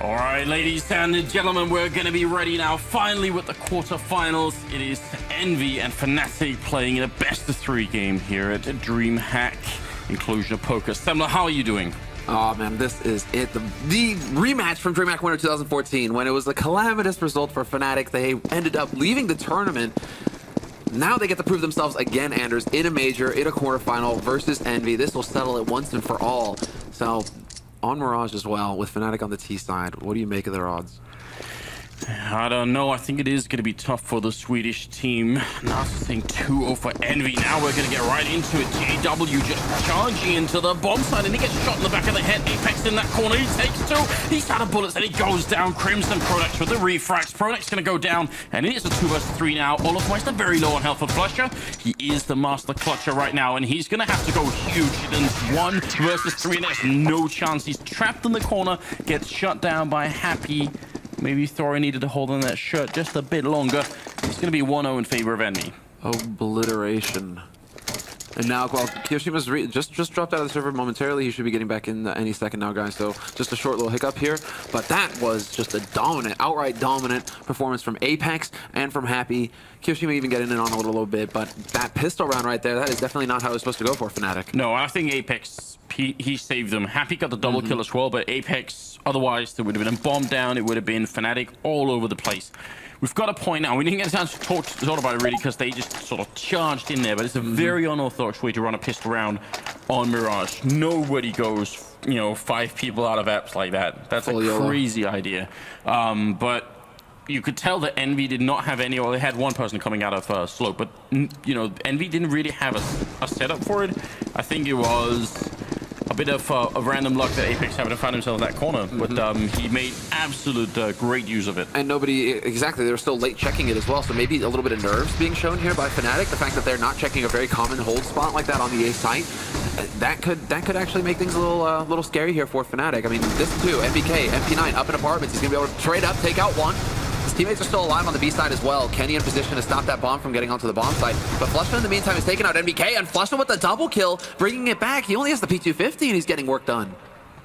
All right, ladies and gentlemen, we're going to be ready now, finally, with the quarterfinals. It is Envy and Fnatic playing in a best-of-3 game here at DreamHack in Cluj, Napoca. Semler, how are you doing? Oh man, this is it. The rematch from DreamHack winter 2014, when it was a calamitous result for Fnatic. They ended up leaving the tournament. Now they get to prove themselves again, Anders, in a major, in a quarterfinal versus Envy. This will settle it once and for all. So, on Mirage as well, with Fnatic on the T side, what do you make of their odds? I don't know. I think it is going to be tough for the Swedish team. Now saying 2-0 for Envy. Now we're going to get right into it. JW just charging into the bomb side, and he gets shot in the back of the head. Apex in that corner. He takes two. He's out of bullets, and he goes down. Crimson Prodax with the refracts. Prodax going to go down, and it is a 2 vs 3 now. Olofmeister very low on health for Flusher. He is the master clutcher right now, and he's going to have to go huge. Then 1 vs 3, and there's no chance. He's trapped in the corner, gets shut down by Happy. Maybe Thor needed to hold on that shirt just a bit longer. It's going to be 1-0 in favor of Envy. Obliteration. And now, well, Kiyoshima's just dropped out of the server momentarily. He should be getting back in any second now, guys. So just a short little hiccup here. But that was just a dominant, outright dominant performance from Apex and from Happy. Kiyoshima even getting in on a little bit. But that pistol round right there, that is definitely not how it was supposed to go for Fnatic. No, I think Apex, he saved them. Happy got the double kill as well, but Apex, otherwise, there would have been a bomb down. It would have been Fnatic all over the place. We've got a point now. We didn't get a chance to talk about it really because they just sort of charged in there, but it's a very unorthodox way to run a pistol round on Mirage. Nobody goes, you know, 5 people out of apps like that. That's a crazy idea. But you could tell that Envy did not have any, or they had one person coming out of slope, but, you know, Envy didn't really have a setup for it. I think it was a bit of random luck that Apex happened to find himself in that corner, but he made absolute great use of it. And nobody, exactly, they were still late checking it as well, so maybe a little bit of nerves being shown here by Fnatic. The fact that they're not checking a very common hold spot like that on the A site, that could actually make things a little scary here for Fnatic. I mean, this too, MBK, MP9 up in apartments, he's gonna be able to trade up, take out one. His teammates are still alive on the B side as well. Kenny in position to stop that bomb from getting onto the bomb site. But Flushman in the meantime is taking out NBK, and Flushman with the double kill, bringing it back. He only has the P250 and he's getting work done.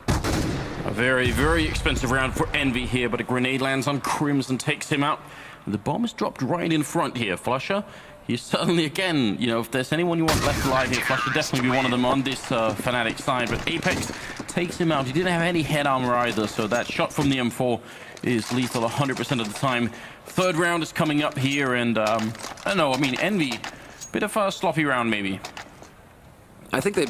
A very, very expensive round for Envy here, but a grenade lands on Crimson, takes him out. The bomb is dropped right in front here. Flusher, he's certainly, again, you know, if there's anyone you want left alive here, Flusher definitely be one of them on this Fnatic side. But Apex takes him out. He didn't have any head armor either, so that shot from the M4 is lethal 100% of the time. Third round is coming up here, and I don't know, I mean, Envy, bit of a sloppy round maybe. I think they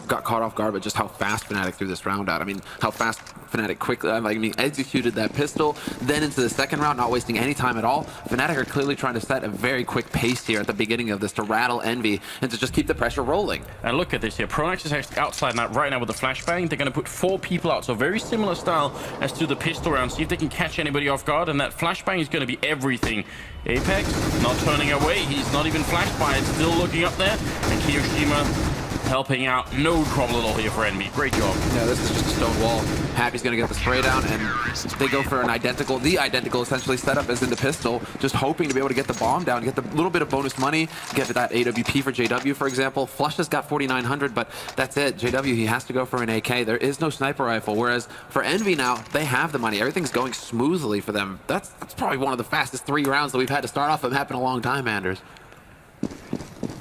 got caught off guard by just how fast Fnatic threw this round out. I mean, how fast Fnatic quickly, executed that pistol, then into the second round, not wasting any time at all. Fnatic are clearly trying to set a very quick pace here at the beginning of this to rattle Envy and to just keep the pressure rolling. And look at this here. Pronax is actually outside now, right now with the flashbang. They're going to put 4 people out, so very similar style as to the pistol round. See if they can catch anybody off guard, and that flashbang is going to be everything. Apex not turning away. He's not even flashed by it, still looking up there. And Kiyoshima helping out, no trouble at all here for Envy. Great job. Yeah, this is just a stone wall. Happy's gonna get the spray down, and they go for an identical essentially setup as in the pistol, just hoping to be able to get the bomb down, get the little bit of bonus money, get that AWP for JW, for example. Flush has got 4,900, but that's it. JW, he has to go for an AK. There is no sniper rifle, whereas for Envy now, they have the money. Everything's going smoothly for them. That's probably one of the fastest 3 rounds that we've had to start off. It happened a long time, Anders.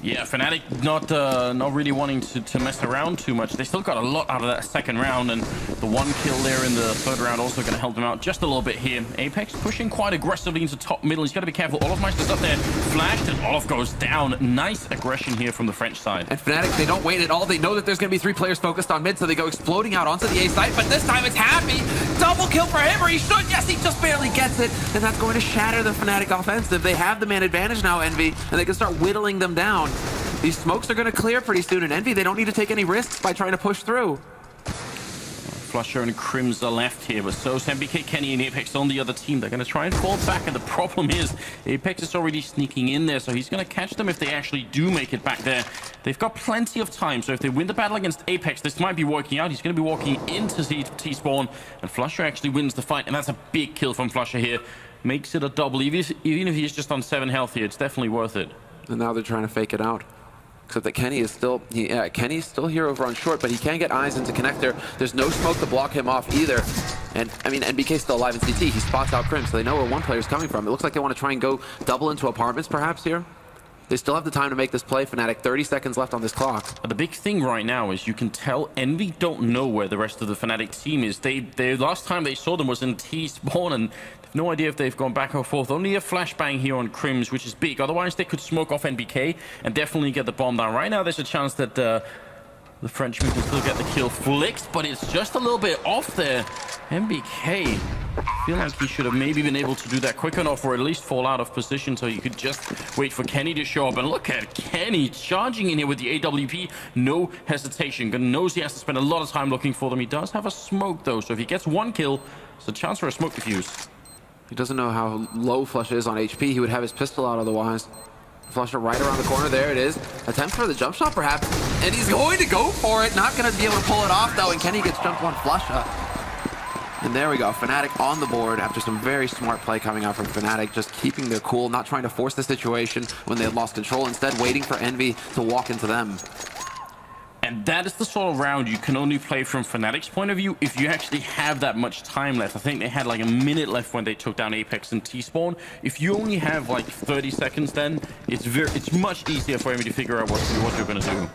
Yeah, Fnatic not really wanting to mess around too much. They still got a lot out of that second round, and the 1 kill there in the third round also going to help them out just a little bit here. Apex pushing quite aggressively into top middle. He's got to be careful. Olofmeister's up there, flashed, and Olof goes down. Nice aggression here from the French side. And Fnatic, they don't wait at all. They know that there's going to be 3 players focused on mid, so they go exploding out onto the A site, but this time it's Happy. Double kill for him, or he should. Yes, he just barely gets it, and that's going to shatter the Fnatic offensive. They have the man advantage now, Envy, and they can start whittling them down. These smokes are going to clear pretty soon, and Envy, they don't need to take any risks by trying to push through. Flusher and Crims are left here, but so is MBK, Kenny, and Apex on the other team. They're going to try and fall back, and the problem is Apex is already sneaking in there, so he's going to catch them if they actually do make it back there. They've got plenty of time, so if they win the battle against Apex, this might be working out. He's going to be walking into T-spawn, and Flusher actually wins the fight, and that's a big kill from Flusher here. Makes it a double. Even if he's just on 7 health here, it's definitely worth it. And now they're trying to fake it out. Except that Kenny is still, Kenny's still here over on short, but he can't get eyes into connector. There's no smoke to block him off either. And I mean, NBK's still alive in CT. He spots out Crim, so they know where one player's coming from. It looks like they want to try and go double into apartments perhaps here. They still have the time to make this play, Fnatic. 30 seconds left on this clock. But the big thing right now is you can tell Envy don't know where the rest of the Fnatic team is. They last time they saw them was in T spawn, and they've no idea if they've gone back or forth. Only a flashbang here on Crims, which is big. Otherwise, they could smoke off NBK and definitely get the bomb down. Right now, there's a chance that the Frenchman can still get the kill flicked, but it's just a little bit off there. NBK, I feel like he should have maybe been able to do that quick enough, or at least fall out of position so you could just wait for Kenny to show up. And look at Kenny charging in here with the AWP. No hesitation. Knows he has to spend a lot of time looking for them. He does have a smoke, though, so if he gets one kill, it's a chance for a smoke defuse. He doesn't know how low Flush is on HP. He would have his pistol out otherwise. Flusher right around the corner. There it is. Attempt for the jump shot, perhaps. And he's going to go for it. Not going to be able to pull it off, though. And Kenny gets jumped on Flusher. And there we go. Fnatic on the board after some very smart play coming out from Fnatic. Just keeping their cool, not trying to force the situation when they had lost control. Instead, waiting for Envy to walk into them. And that is the sort of round you can only play from Fnatic's point of view if you actually have that much time left. I think they had like a minute left when they took down Apex and T-Spawn. If you only have like 30 seconds, then it's much easier for Envy to figure out what you're going to do.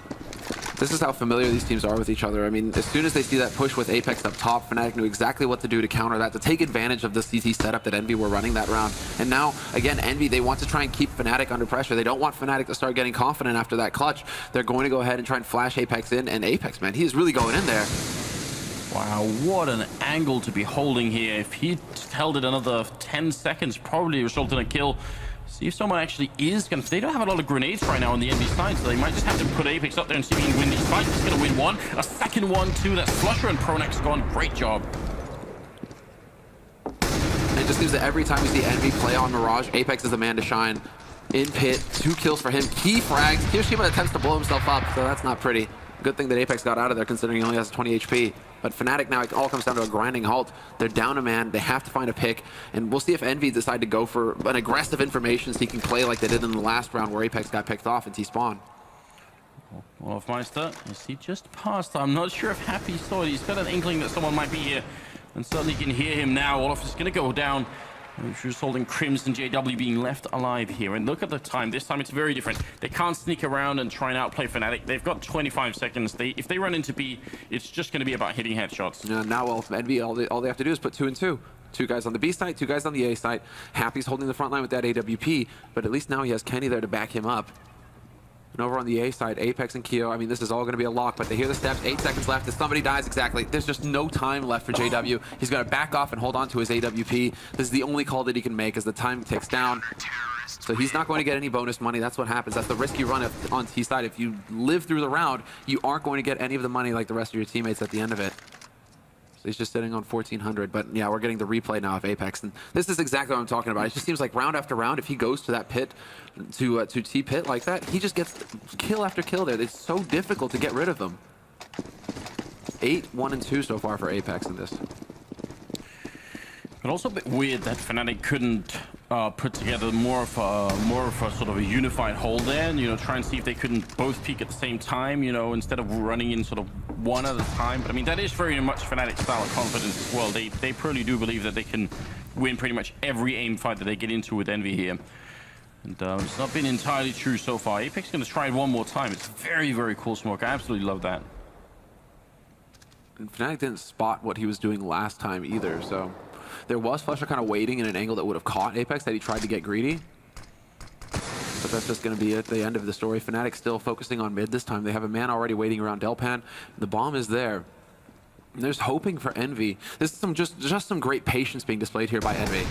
This is how familiar these teams are with each other. I mean, as soon as they see that push with Apex up top, Fnatic knew exactly what to do to counter that, to take advantage of the CT setup that Envy were running that round. And now, again, Envy, they want to try and keep Fnatic under pressure. They don't want Fnatic to start getting confident after that clutch. They're going to go ahead and try and flash Apex in, and Apex, man, he is really going in there. Wow, what an angle to be holding here. If he held it another 10 seconds, probably result in a kill. See if someone actually is going to... They don't have a lot of grenades right now on the Envy side, so they might just have to put Apex up there and see if he can win these fights. He's going to win one. A second one, too. That's Flusher and Pronax gone. Great job. It just seems that every time we see Envy play on Mirage, Apex is the man to shine. In pit, 2 kills for him. Key frags. Hiroshima attempts to blow himself up, so that's not pretty. Good thing that Apex got out of there, considering he only has 20 HP. But Fnatic now, it all comes down to a grinding halt. They're down a man. They have to find a pick. And we'll see if Envy decide to go for an aggressive information-seeking play like they did in the last round where Apex got picked off in T-Spawn. Wolfmeister, is he just passed? I'm not sure if Happy saw it. He's got an inkling that someone might be here. And suddenly you can hear him now. Olaf is going to go down. She's holding Crims and JW being left alive here. And look at the time. This time it's very different. They can't sneak around and try and outplay Fnatic. They've got 25 seconds. If they run into B, it's just going to be about hitting headshots. Yeah, now, well, Envy, all they have to do is put 2 and 2. 2 guys on the B side, 2 guys on the A side. Happy's holding the front line with that AWP, but at least now he has Kenny there to back him up. And over on the A side, Apex and Keo, I mean, this is all going to be a lock, but they hear the steps, 8 seconds left. If somebody dies, exactly. There's just no time left for JW. He's got to back off and hold on to his AWP. This is the only call that he can make as the time ticks down. So he's not going to get any bonus money. That's what happens. That's the risk you run on T side. If you live through the round, you aren't going to get any of the money like the rest of your teammates at the end of it. So he's just sitting on 1,400, but yeah, we're getting the replay now of Apex, and this is exactly what I'm talking about. It just seems like round after round, if he goes to that pit, to T pit like that, he just gets kill after kill there. It's so difficult to get rid of them. 8, 1, and 2 so far for Apex in this. But also a bit weird that Fnatic couldn't put together more of a sort of a unified hold there, and, you know, try and see if they couldn't both peak at the same time, you know, instead of running in sort of one at a time. But I mean, that is very much Fnatic style of confidence as well. They probably do believe that they can win pretty much every aim fight that they get into with Envy here. And it's not been entirely true so far. Apex is going to try it one more time. It's very, very cool smoke. I absolutely love that. And Fnatic didn't spot what he was doing last time either, so there was Flusher kind of waiting in an angle that would have caught Apex that he tried to get greedy. But that's just going to be at the end of the story. Fnatic still focusing on mid this time. They have a man already waiting around Delpan. The bomb is there. And there's hoping for Envy. This is just some great patience being displayed here by Envy.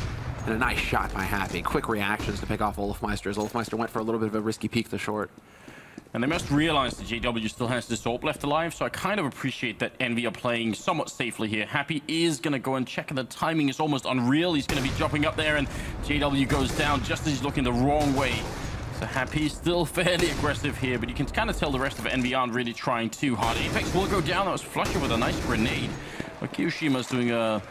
And a nice shot by Happy. Quick reactions to pick off Olafmeister, as Olafmeister went for a little bit of a risky peek to short. And they must realize that JW still has this AWP left alive, so I kind of appreciate that Envy are playing somewhat safely here. Happy is going to go and check, and the timing is almost unreal. He's going to be jumping up there, and JW goes down just as he's looking the wrong way. So Happy's still fairly aggressive here, but you can kind of tell the rest of Envy aren't really trying too hard. Apex will go down. That was Flusher with a nice grenade. But Kiroshima's doing a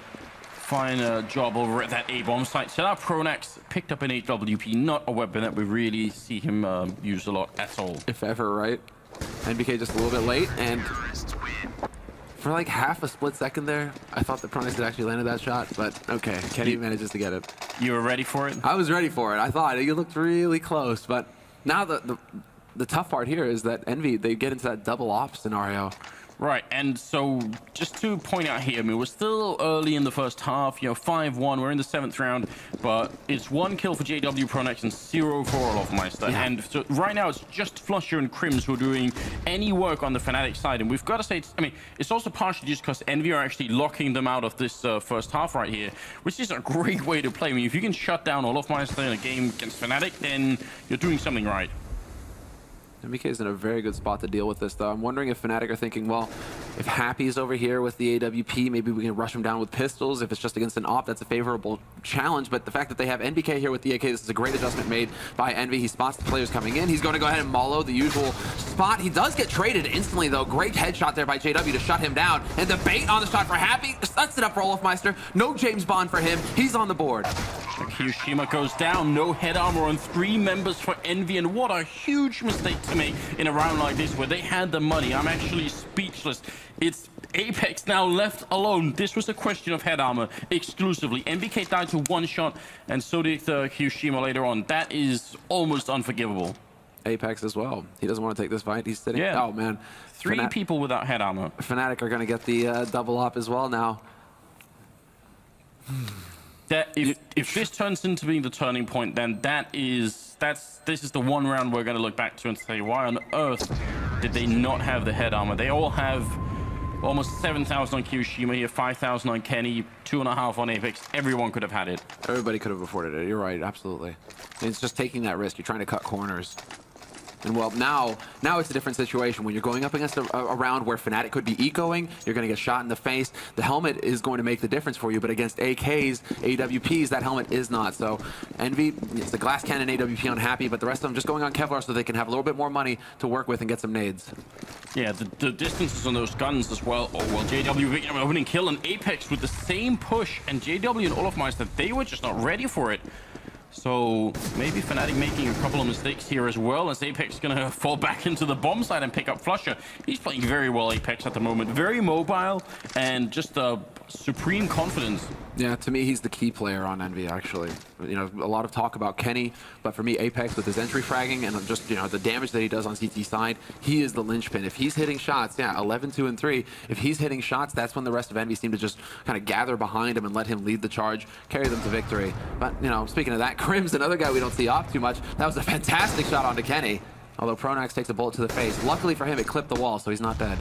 fine job over at that A-bomb site. So now Pronax picked up an AWP, not a weapon that we really see him use a lot at all. If ever, right? NBK just a little bit late, and For like half a split second there, I thought the Pronax had actually landed that shot, but okay, Kenny manages to get it. You were ready for it? I was ready for it. I thought you looked really close, but now the tough part here is that Envy, they get into that double op scenario. Right, and so just to point out here, I mean, we're still early in the first half, you know, 5-1, we're in the 7th round, but it's 1 kill for JW Pronax and 0 for Olofmeister. Yeah. And so right now it's just Flusher and Crims who are doing any work on the Fnatic side, and we've got to say, I mean, it's also partially just because Envy are actually locking them out of this first half right here, which is a great way to play. I mean, if you can shut down Olofmeister in a game against Fnatic, then you're doing something right. MBK is in a very good spot to deal with this, though. I'm wondering if Fnatic are thinking, well, if Happy's over here with the AWP, maybe we can rush him down with pistols. If it's just against an op, that's a favorable challenge. But the fact that they have NBK here with the AK, this is a great adjustment made by Envy. He spots the players coming in. He's going to go ahead and mollo the usual spot. He does get traded instantly, though. Great headshot there by JW to shut him down. And the bait on the shot for Happy sets it up for Olofmeister. No James Bond for him. He's on the board. Hiroshima goes down, no head armor on 3 members for Envy, and what a huge mistake to make in a round like this where they had the money. I'm actually speechless. It's Apex now left alone. This was a question of head armor exclusively. MBK died to 1 shot, and so did Hiroshima later on. That is almost unforgivable. Apex as well. He doesn't want to take this fight. He's sitting. Yeah. Oh, man. 3 people without head armor. Fnatic are going to get the double op as well now. That if this turns into being the turning point, then this is the one round we're going to look back to and say, why on earth did they not have the head armor? They all have almost 7,000 on Hiroshima here, 5,000 on Kenny, 2.5 on Apex. Everyone could have had it. Everybody could have afforded it. You're right, absolutely. It's just taking that risk. You're trying to cut corners. And well, now it's a different situation. When you're going up against a round where Fnatic could be ecoing, you're going to get shot in the face. The helmet is going to make the difference for you, but against AKs, AWPs, that helmet is not. So Envy, it's the glass cannon AWP unhappy, but the rest of them just going on Kevlar so they can have a little bit more money to work with and get some nades. Yeah, the distances on those guns as well. Oh, well, JW picking up a winning kill, and Apex with the same push, and JW and Olofmeister, they were just not ready for it. So maybe Fnatic making a couple of mistakes here as well, as Apex is going to fall back into the bomb side and pick up Flusher. He's playing very well, Apex, at the moment. Very mobile and just supreme confidence. Yeah, to me, he's the key player on Envy, actually. You know, a lot of talk about Kenny, but for me, Apex with his entry fragging and just, you know, the damage that he does on CT side, he is the linchpin. If he's hitting shots, yeah, 11, 2, and 3, if he's hitting shots, that's when the rest of Envy seem to just kind of gather behind him and let him lead the charge, carry them to victory. But, you know, speaking of that, Crims, another guy we don't see off too much, that was a fantastic shot onto Kenny. Although Pronax takes a bullet to the face. Luckily for him, it clipped the wall, so he's not dead.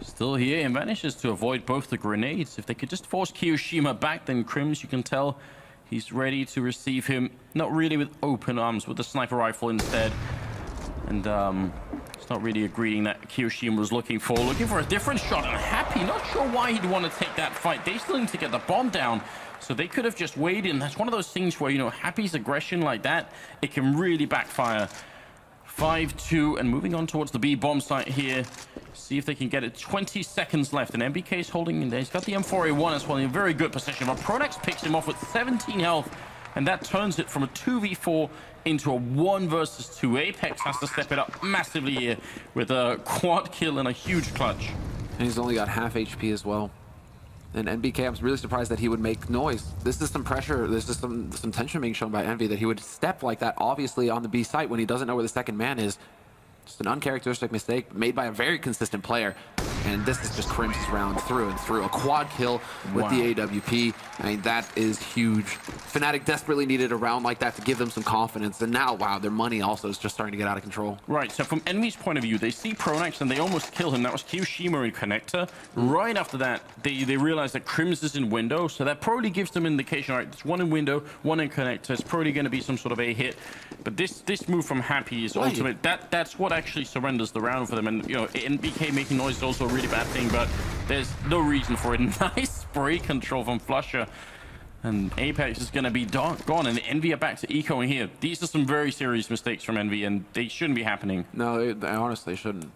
Still here and manages to avoid both the grenades. If they could just force Hiroshima back, then Crims, you can tell he's ready to receive him. Not really with open arms, with the sniper rifle instead. And it's not really a greeting that Hiroshima was looking for. Looking for a different shot, and Happy, not sure why he'd want to take that fight. They still need to get the bomb down, so they could have just waited. And that's one of those things where, you know, Happy's aggression like that, it can really backfire. 5-2, and moving on towards the B bomb site here. See if they can get it. 20 seconds left, and MBK is holding in there. He's got the M4A1 as well in a very good position, but Pronax picks him off with 17 health, and that turns it from a 2v4 into a 1 versus 2. Apex has to step it up massively here with a quad kill and a huge clutch. And he's only got half HP as well. And NBK, I'm really surprised that he would make noise. This is some pressure, there's just some tension being shown by Envy that he would step like that, obviously, on the B site when he doesn't know where the second man is. Just an uncharacteristic mistake made by a very consistent player. And this is just Crims' round through and through. A quad kill with the AWP. I mean, that is huge. Fnatic desperately needed a round like that to give them some confidence. And now, wow, their money also is just starting to get out of control. Right, so from Envy's point of view, they see Pronax and they almost kill him. That was Hiroshima in Connector. Right after that, they realize that Crims is in window, so that probably gives them an indication, all right, it's 1 in window, 1 in Connector. It's probably going to be some sort of a hit. But this move from Happy is ultimate. That's what actually surrenders the round for them. And, you know, NBK making noise is also a really bad thing, but there's no reason for it. Nice spray control from Flusher. And Apex is going to be gone, and Envy are back to ecoing here. These are some very serious mistakes from Envy, and they shouldn't be happening. No, they honestly shouldn't.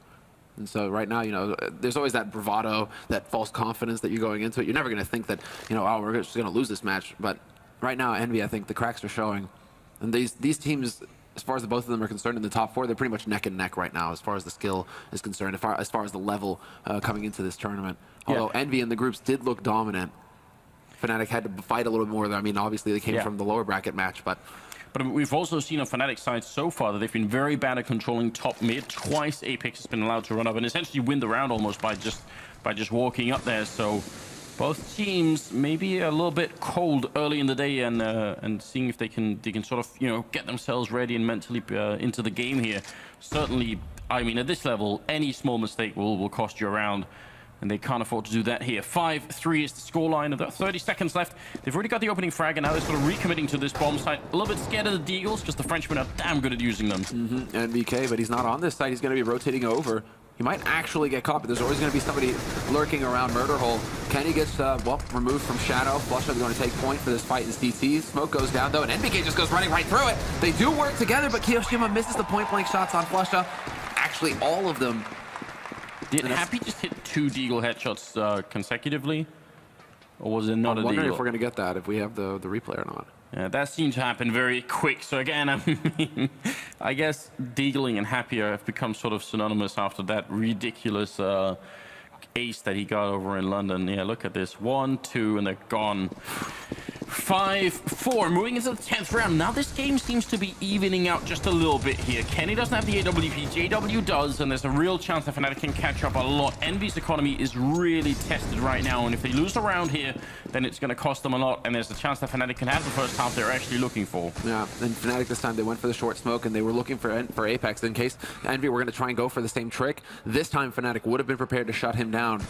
And so right now, you know, there's always that bravado, that false confidence that you're going into it. You're never going to think that, you know, oh, we're just going to lose this match. But right now, Envy, I think the cracks are showing. And these teams, as far as the both of them are concerned in the top 4, they're pretty much neck and neck right now as far as the skill is concerned, as far as the level coming into this tournament. Although Envy in the groups did look dominant. Fnatic had to fight a little bit more. I mean, obviously they came from the lower bracket match, but we've also seen on Fnatic side so far that they've been very bad at controlling top mid. Twice Apex has been allowed to run up and essentially win the round almost by just walking up there. So both teams maybe a little bit cold early in the day, and seeing if they can sort of get themselves ready and mentally into the game here. Certainly, I mean, at this level, any small mistake will cost you a round. And they can't afford to do that here. 5-3 is the scoreline. About 30 seconds left. They've already got the opening frag, and now they're sort of recommitting to this bomb site. A little bit scared of the Deagles, because the Frenchmen are damn good at using them. NVK, but he's not on this side. He's going to be rotating over. He might actually get caught, but there's always going to be somebody lurking around Murder Hole. Kenny gets, removed from Shadow. Flusha is going to take point for this fight in CT. Smoke goes down, though, and NVK just goes running right through it. They do work together, but Kiyoshima misses the point-blank shots on Flusha. Actually, all of them. Did Happy just hit 2 Deagle headshots consecutively? Or was it not a Deagle? I'm wondering if we're going to get that, if we have the replay or not. Yeah, that seemed to happen very quick. So again, I mean, I guess Deagling and Happy have become sort of synonymous after that ridiculous ace that he got over in London. Yeah, look at this. 1, 2, and they're gone. 5-4, moving into the 10th round. Now this game seems to be evening out just a little bit here. Kenny doesn't have the AWP, JW does, and there's a real chance that Fnatic can catch up a lot. Envy's economy is really tested right now, and if they lose a round here, then it's going to cost them a lot, and there's a chance that Fnatic can have the first half they're actually looking for. Yeah, and Fnatic this time, they went for the short smoke, and they were looking for Apex in case Envy were going to try and go for the same trick. This time, Fnatic would have been prepared to shut him down,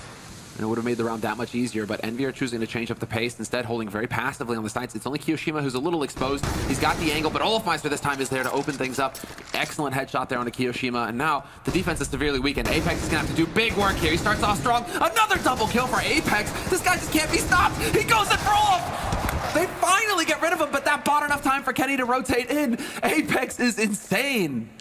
and it would have made the round that much easier, but Envy are choosing to change up the pace, instead holding very passively on the sides. It's only Kiyoshima who's a little exposed. He's got the angle, but Olofmeister this time is there to open things up. Excellent headshot there on the Kiyoshima, and now the defense is severely weakened. Apex is gonna have to do big work here. He starts off strong. Another double kill for Apex. This guy just can't be stopped. He goes in for Olof. They finally get rid of him, but that bought enough time for Kenny to rotate in. Apex is insane.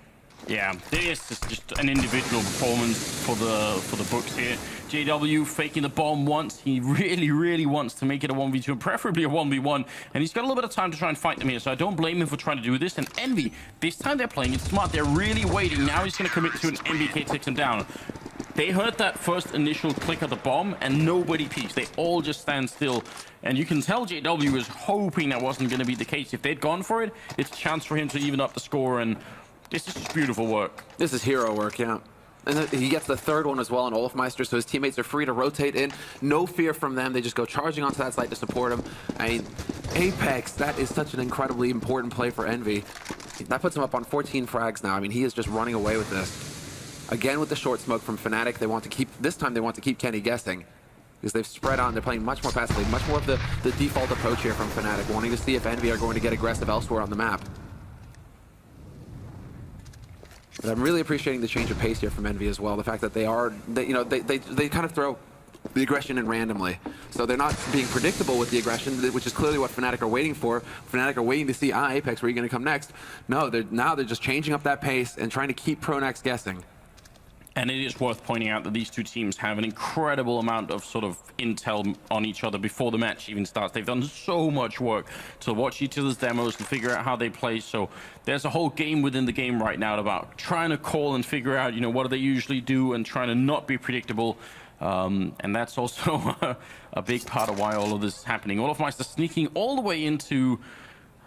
Yeah, this is just an individual performance for the books here. JW faking the bomb once. He really wants to make it a 1v2 and preferably a 1v1. And he's got a little bit of time to try and fight them here, so I don't blame him for trying to do this. And Envy, this time they're playing it smart. They're really waiting. Now he's going to commit to an NBK takes him down. They heard that first initial click of the bomb and nobody peeks. They all just stand still. And you can tell JW was hoping that wasn't going to be the case. If they'd gone for it, it's a chance for him to even up the score. And this is just beautiful work. This is hero work, yeah. And he gets the third one as well on Olofmeister, so his teammates are free to rotate in. No fear from them. They just go charging onto that site to support him. I mean, Apex, that is such an incredibly important play for Envy. That puts him up on 14 frags now. I mean, he is just running away with this. Again with the short smoke from Fnatic. They want to keep, this time they want to keep Kenny guessing, because they've spread on. They're playing much more passively, much more of the default approach here from Fnatic, wanting to see if Envy are going to get aggressive elsewhere on the map. But I'm really appreciating the change of pace here from Envy as well. The fact that they kind of throw the aggression in randomly. So they're not being predictable with the aggression, which is clearly what Fnatic are waiting for. Fnatic are waiting to see, Apex, where are you going to come next? No, now they're just changing up that pace and trying to keep Pronax guessing. And it is worth pointing out that these two teams have an incredible amount of sort of intel on each other before the match even starts. They've done so much work to watch each other's demos and figure out how they play. So there's a whole game within the game right now about trying to call and figure out, what do they usually do and trying to not be predictable. And that's also a big part of why all of this is happening. Olofmeister sneaking all the way into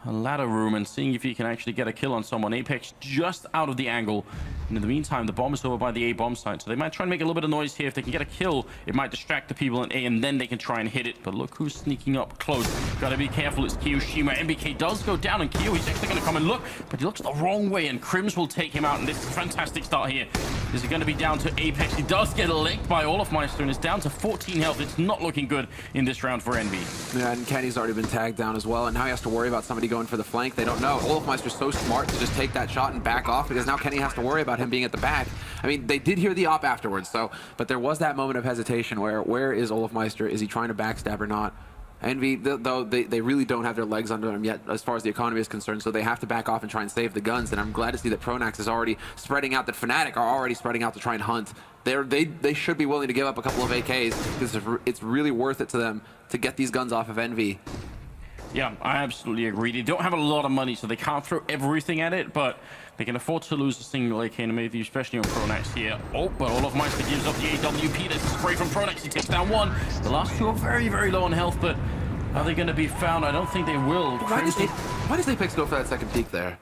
a ladder room and seeing if he can actually get a kill on someone. Apex just out of the angle. And in the meantime, the bomb is over by the A bomb site. So they might try and make a little bit of noise here. If they can get a kill, it might distract the people in A, and then they can try and hit it. But look who's sneaking up close. Gotta be careful. It's Kiyoshima. NBK does go down, and Kiyo, he's actually gonna come and look, but he looks the wrong way, and Crims will take him out. And this is a fantastic start here. Is it gonna be down to Apex? He does get licked by Olofmeister, and is down to 14 health. It's not looking good in this round for Envy. Yeah, and Kenny's already been tagged down as well, and now he has to worry about somebody going for the flank. They don't know. Olofmeister's so smart to just take that shot and back off, because now Kenny has to worry about him being at the back. I mean, they did hear the op afterwards, but there was that moment of hesitation where is Olofmeister? Is he trying to backstab or not? Envy, though, they really don't have their legs under them yet as far as the economy is concerned, so they have to back off and try and save the guns. And I'm glad to see that Pronax is already spreading out, that Fnatic are already spreading out to try and hunt. They should be willing to give up a couple of AKs, because it's really worth it to them to get these guns off of Envy. Yeah, I absolutely agree. They don't have a lot of money, so they can't throw everything at it, but they can afford to lose a single AK in EnVyUs, especially on Pronax here. Oh, but Olofmeister gives up the AWP. There's a spray from Pronax. He takes down one. The last two are very, very low on health, but are they going to be found? I don't think they will. Why does Apex go for that second peek there?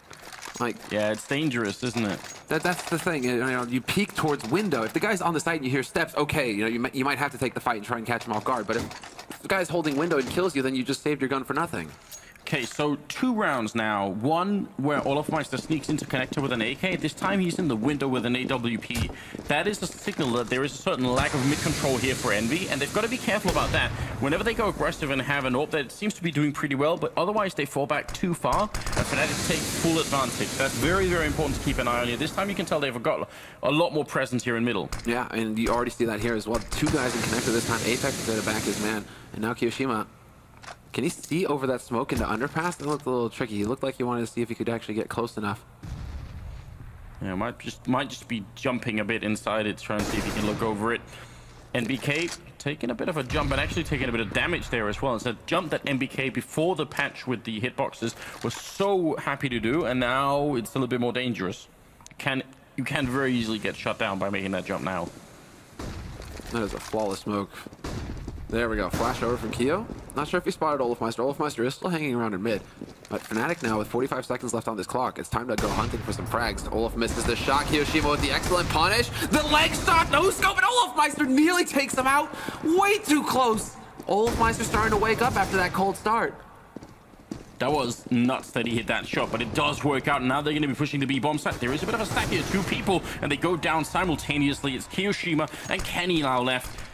Like, yeah, it's dangerous, isn't it? That's the thing. You peek towards window. If the guy's on the site and you hear steps, okay, you might have to take the fight and try and catch him off guard. But if the guy's holding window and kills you, then you just saved your gun for nothing. Okay, so 2 rounds now. One where Olofmeister sneaks into connector with an AK. This time he's in the window with an AWP. That is a signal that there is a certain lack of mid-control here for Envy, and they've got to be careful about that. Whenever they go aggressive and have an AWP that seems to be doing pretty well, but otherwise they fall back too far, and Fnatic take full advantage. That's very, very important to keep an eye on here. This time you can tell they've got a lot more presence here in middle. Yeah, and you already see that here as well. 2 guys in connector this time. Apex is there to back his man, and now Kiyoshima. Can he see over that smoke into underpass? It looked a little tricky. He looked like he wanted to see if he could actually get close enough. Yeah, might just be jumping a bit inside it, trying to see if he can look over it. NBK taking a bit of a jump and actually taking a bit of damage there as well. It's a jump that NBK before the patch with the hitboxes was so happy to do, and now it's a little bit more dangerous. You can very easily get shut down by making that jump now. That is a flawless smoke. There we go. Flash over from Keo. Not sure if he spotted Olofmeister. Olofmeister is still hanging around in mid. But Fnatic now with 45 seconds left on this clock. It's time to go hunting for some frags. Olaf misses the shot. Kiyoshima with the excellent punish. The leg shot. No scope. And Olofmeister nearly takes him out. Way too close. Olofmeister starting to wake up after that cold start. That was nuts that he hit that shot, but it does work out. Now they're going to be pushing the B-bomb site. There is a bit of a stack here. 2 people, and they go down simultaneously. It's Kiyoshima and Kenny now left.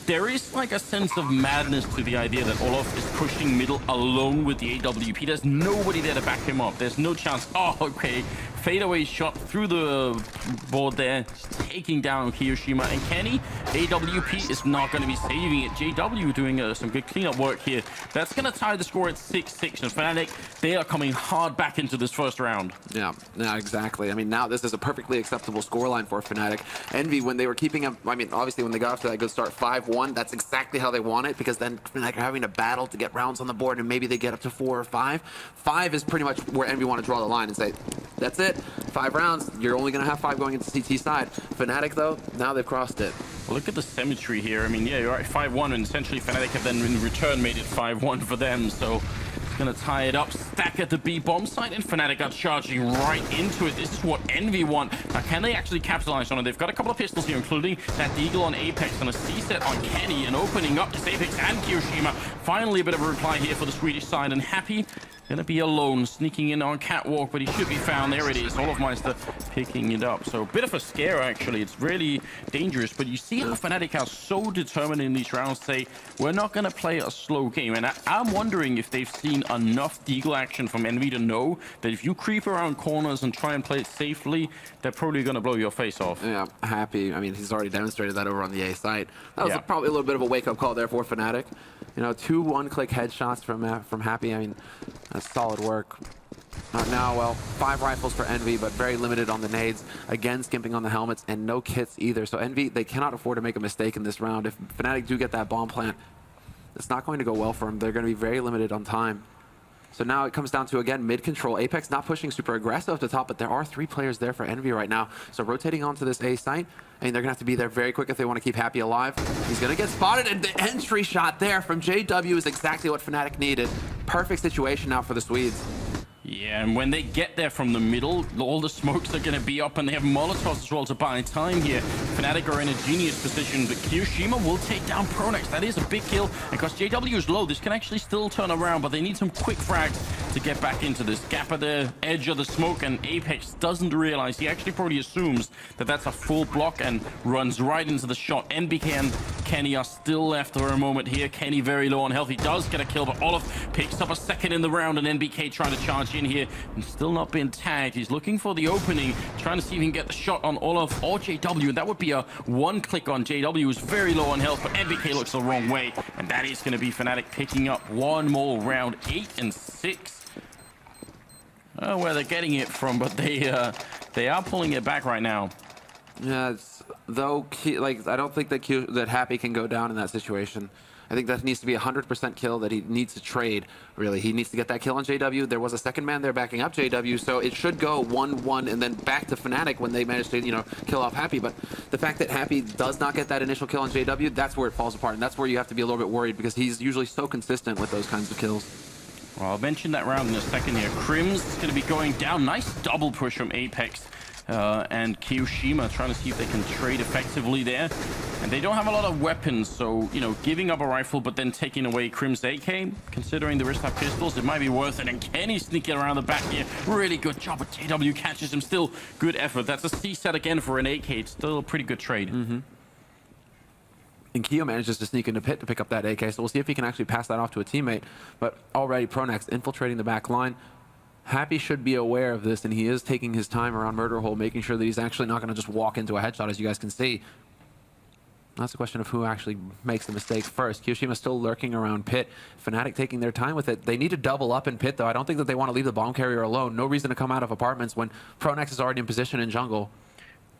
There is like a sense of madness to the idea that Olof is pushing middle alone with the AWP. There's nobody there to back him up. There's no chance. Oh, okay. Fadeaway shot through the board there, taking down Kiyoshima and Kenny. AWP is not going to be saving it. JW doing some good cleanup work here. That's going to tie the score at 6-6. And Fnatic, they are coming hard back into this first round. Yeah, exactly. I mean, now this is a perfectly acceptable scoreline for Fnatic. Envy, when they were keeping up, I mean, obviously when they got off to that good start, 5-1, that's exactly how they want it, because then Fnatic are having to battle to get rounds on the board, and maybe they get up to 4 or 5. 5 is pretty much where Envy want to draw the line and say, that's it. 5 rounds, you're only going to have 5 going into CT side. Fnatic, though, now they've crossed it. Well, look at the symmetry here. I mean, yeah, you're right, 5-1, and essentially Fnatic have then in return made it 5-1 for them, so it's going to tie it up. Stack at the B-bomb site, and Fnatic are charging right into it. This is what Envy want. Now, can they actually capitalize on it? They've got a couple of pistols here, including that Deagle on Apex and a C-set on Kenny, and opening up this Apex and Kiyoshima. Finally, a bit of a reply here for the Swedish side, and Happy gonna be alone, sneaking in on catwalk, but he should be found. There it is, Olofmeister picking it up. So a bit of a scare, actually. It's really dangerous, but you see how Fnatic are so determined in these rounds to say, we're not gonna play a slow game. And I'm wondering if they've seen enough Deagle action from Envy to know that if you creep around corners and try and play it safely, they're probably gonna blow your face off. Yeah, Happy. I mean, he's already demonstrated that over on the A site. That was probably a little bit of a wake-up call there for Fnatic. You know, 2 one-click headshots from Happy. I mean, that's solid work. Now, well, 5 rifles for Envy, but very limited on the nades. Again, skimping on the helmets, and no kits either. So Envy, they cannot afford to make a mistake in this round. If Fnatic do get that bomb plant, it's not going to go well for them. They're going to be very limited on time. So now it comes down to, again, mid-control. Apex not pushing super aggressive up the top, but there are 3 players there for Envy right now. So rotating onto this A site, and they're going to have to be there very quick if they want to keep Happy alive. He's going to get spotted, and the entry shot there from JW is exactly what Fnatic needed. Perfect situation now for the Swedes. Yeah, and when they get there from the middle, all the smokes are going to be up, and they have Molotovs as well to buy time here. Fnatic are in a genius position, but Kiyoshima will take down Pronax. That is a big kill, and because JW is low, this can actually still turn around, but they need some quick frags to get back into this. Gap at the edge of the smoke, and Apex doesn't realize. He actually probably assumes that that's a full block and runs right into the shot. NBK and Kenny are still left for a moment here. Kenny very low on health. He does get a kill, but Olaf picks up a second in the round, and NBK trying to charge in here and still not being tagged. He's looking for the opening, trying to see if he can get the shot on Olaf or JW, and that would be a 1-click on JW, who's very low on health, but NBK looks the wrong way, and that is going to be Fnatic picking up one more round. 8-6. I don't know where they're getting it from, but they are pulling it back right now. Yeah, though, like, I don't think that Happy can go down in that situation. I think that needs to be 100% kill that he needs to trade, really. He needs to get that kill on JW. There was a second man there backing up JW, so it should go 1-1 and then back to Fnatic when they manage to, you know, kill off Happy. But the fact that Happy does not get that initial kill on JW, that's where it falls apart. And that's where you have to be a little bit worried because he's usually so consistent with those kinds of kills. Well, I'll mention that round in a second here. Crims is going to be going down. Nice double push from Apex. And Kiyoshima trying to see if they can trade effectively there. And they don't have a lot of weapons, so, you know, giving up a rifle but then taking away Crim's AK, considering the wrist-up pistols, it might be worth it. And Kenny sneaking around the back here. Really good job, but JW catches him. Still good effort. That's a C set again for an AK. It's still a pretty good trade. And Keo manages to sneak into pit to pick up that AK, so we'll see if he can actually pass that off to a teammate. But already Pronax infiltrating the back line. Happy should be aware of this, and he is taking his time around Murder Hole, making sure that he's actually not going to just walk into a headshot, as you guys can see. That's a question of who actually makes the mistake first. Kiyoshima's still lurking around pit. Fnatic taking their time with it. They need to double up in pit, though. I don't think that they want to leave the bomb carrier alone. No reason to come out of apartments when Pronax is already in position in jungle.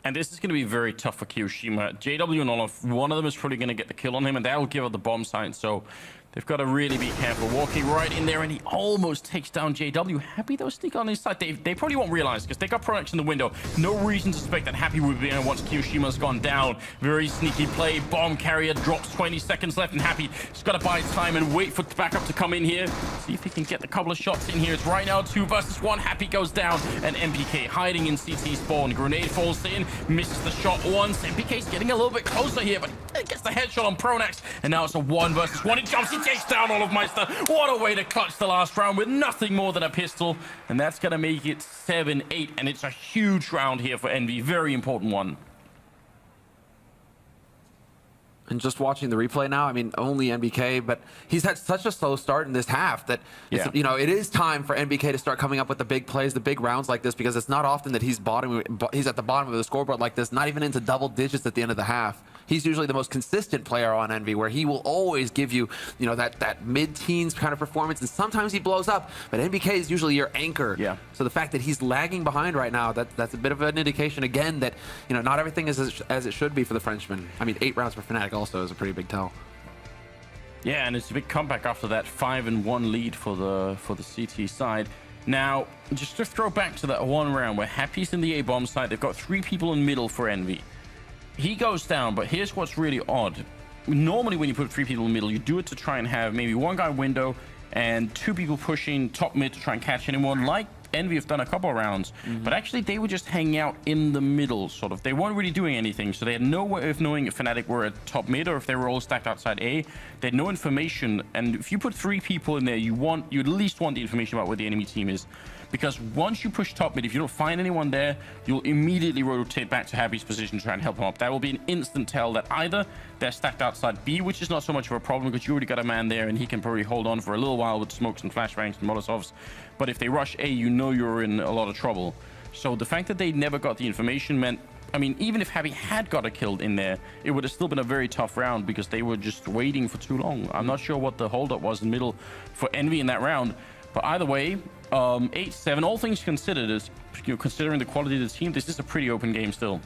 And this is going to be very tough for Kiyoshima. JW and Olaf, one of them is probably going to get the kill on him, and that'll give up the bomb site. So they've got to really be careful. Walking right in there, and he almost takes down JW. Happy, though, sneak on his side. They probably won't realize, because they got Pronax in the window. No reason to suspect that Happy would be in once Kiyoshima's gone down. Very sneaky play. Bomb carrier drops, 20 seconds left, and Happy's got to buy time and wait for the backup to come in here. See if he can get a couple of shots in here. It's right now 2 versus 1. Happy goes down, and MPK hiding in CT spawn. Grenade falls in, misses the shot once. MPK's getting a little bit closer here, but gets the headshot on Pronax, and now it's a 1 versus 1. He jumps, he takes down Olofmeister. What a way to clutch the last round with nothing more than a pistol, and that's going to make it 7-8, and it's a huge round here for Envy. Very important one. And just watching the replay now, I mean, only NBK, but he's had such a slow start in this half that, you know, it is time for NBK to start coming up with the big plays, the big rounds like this, because it's not often that he's at the bottom of the scoreboard like this, not even into double digits at the end of the half. He's usually the most consistent player on Envy, where he will always give you, you know, that mid-teens kind of performance, and sometimes he blows up, but NBK is usually your anchor. Yeah. So the fact that he's lagging behind right now, that's a bit of an indication, again, that, you know, not everything is as it should be for the Frenchman. I mean, 8 rounds for Fnatic also is a pretty big tell. Yeah, and it's a big comeback after that 5-1 lead for the CT side. Now, just to throw back to that one round where Happy's in the A-bomb side, they've got 3 people in middle for Envy. He goes down, but here's what's really odd. Normally when you put 3 people in the middle, you do it to try and have maybe 1 guy window and 2 people pushing top mid to try and catch anyone, like Envy have done a couple of rounds. But actually they were just hanging out in the middle, sort of. They weren't really doing anything, so they had no way of knowing if Fnatic were at top mid or if they were all stacked outside A. They had no information, and if you put 3 people in there, you at least want the information about where the enemy team is. Because once you push top mid, if you don't find anyone there, you'll immediately rotate back to Happy's position to try and help him up. That will be an instant tell that either they're stacked outside B, which is not so much of a problem because you already got a man there and he can probably hold on for a little while with smokes and flashbangs and molotovs. But if they rush A, you know you're in a lot of trouble. So the fact that they never got the information meant, I mean, even if Happy had got a kill in there, it would have still been a very tough round because they were just waiting for too long. I'm not sure what the holdup was in the middle for Envy in that round. But either way, 8-7, all things considered, is, you know, considering the quality of the team, this is a pretty open game still.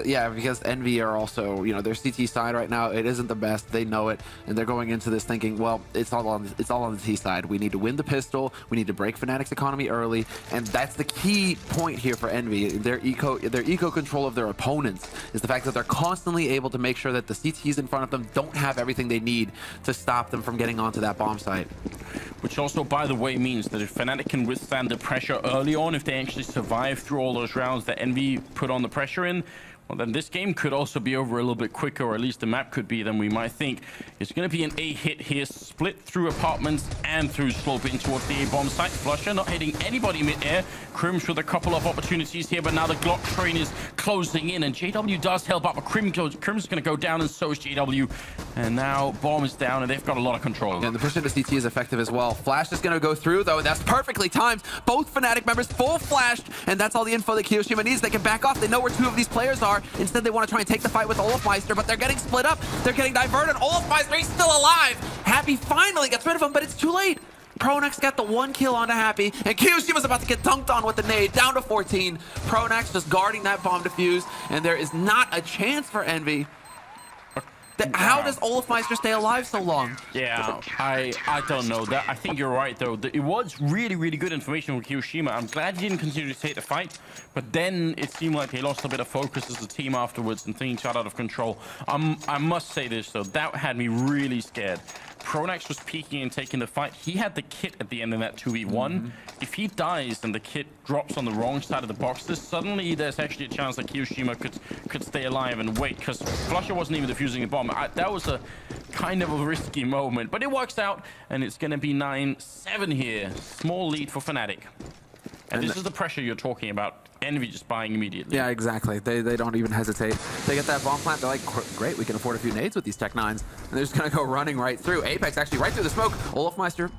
Yeah, because Envy are also, you know, their CT side right now, it isn't the best. They know it, and they're going into this thinking, well, it's all on the T side. We need to win the pistol. We need to break Fnatic's economy early, and that's the key point here for Envy. Their eco control of their opponents is the fact that they're constantly able to make sure that the CTs in front of them don't have everything they need to stop them from getting onto that bomb site. Which also, by the way, means that if Fnatic can withstand the pressure early on, if they actually survive through all those rounds that Envy put on the pressure in, well, then this game could also be over a little bit quicker, or at least the map could be, than we might think. It's going to be an A hit here, split through apartments and through slope in towards the A-bomb site. Flusher not hitting anybody mid-air. Crims with a couple of opportunities here, but now the Glock train is closing in, and JW does help out, but Crims is going to go down, and so is JW. And now bomb is down, and they've got a lot of control. And the push into CT is effective as well. Flash is going to go through, though, and that's perfectly timed. Both Fnatic members full flashed, and that's all the info that Kiyoshima needs. They can back off. They know where 2 of these players are. Instead, they want to try and take the fight with Olofmeister, but they're getting split up. They're getting diverted. Olofmeister, he's still alive. Happy finally gets rid of him, but it's too late. Pronax got the 1 kill onto Happy, and Kiyoshima's about to get dunked on with the nade, down to 14. Pronax just guarding that bomb defuse, and there is not a chance for Envy. How does Olafmeister stay alive so long? Yeah, I don't know. That I think you're right though. It was really, really good information from Kiyoshima. I'm glad he didn't continue to take the fight, but then it seemed like they lost a bit of focus as a team afterwards and things got out of control. I must say this though, that had me really scared. Pronax was peeking and taking the fight. He had the kit at the end of that 2v1. If he dies and the kit drops on the wrong side of the boxes, suddenly there's actually a chance that Kiyoshima could stay alive and wait, because Flusher wasn't even defusing the bomb. That was a kind of a risky moment, but it works out, and it's going to be 9-7 here. Small lead for Fnatic. And this is the pressure you're talking about. Envy just buying immediately. Yeah, exactly. They don't even hesitate. They get that bomb plant. They're like, great, we can afford a few nades with these Tech 9s. And they're just going to go running right through. Apex actually right through the smoke. Olafmeister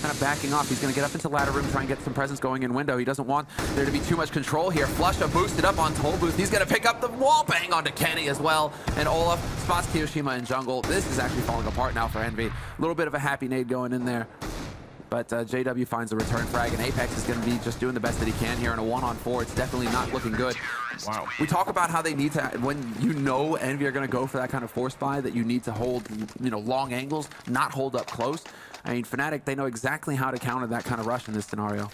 kind of backing off. He's going to get up into ladder room, try and get some presence going in window. He doesn't want there to be too much control here. Flusha boosted up on Toll Booth. He's going to pick up the wall bang onto Kenny as well. And Olaf spots Kiyoshima in jungle. This is actually falling apart now for Envy. A little bit of a happy nade going in there. But JW finds a return frag, and Apex is going to be just doing the best that he can here in a 1-on-4. It's definitely not looking good. Wow. We talk about how they need to, when you know Envy are going to go for that kind of force buy, that you need to hold, long angles, not hold up close. I mean, Fnatic, they know exactly how to counter that kind of rush in this scenario.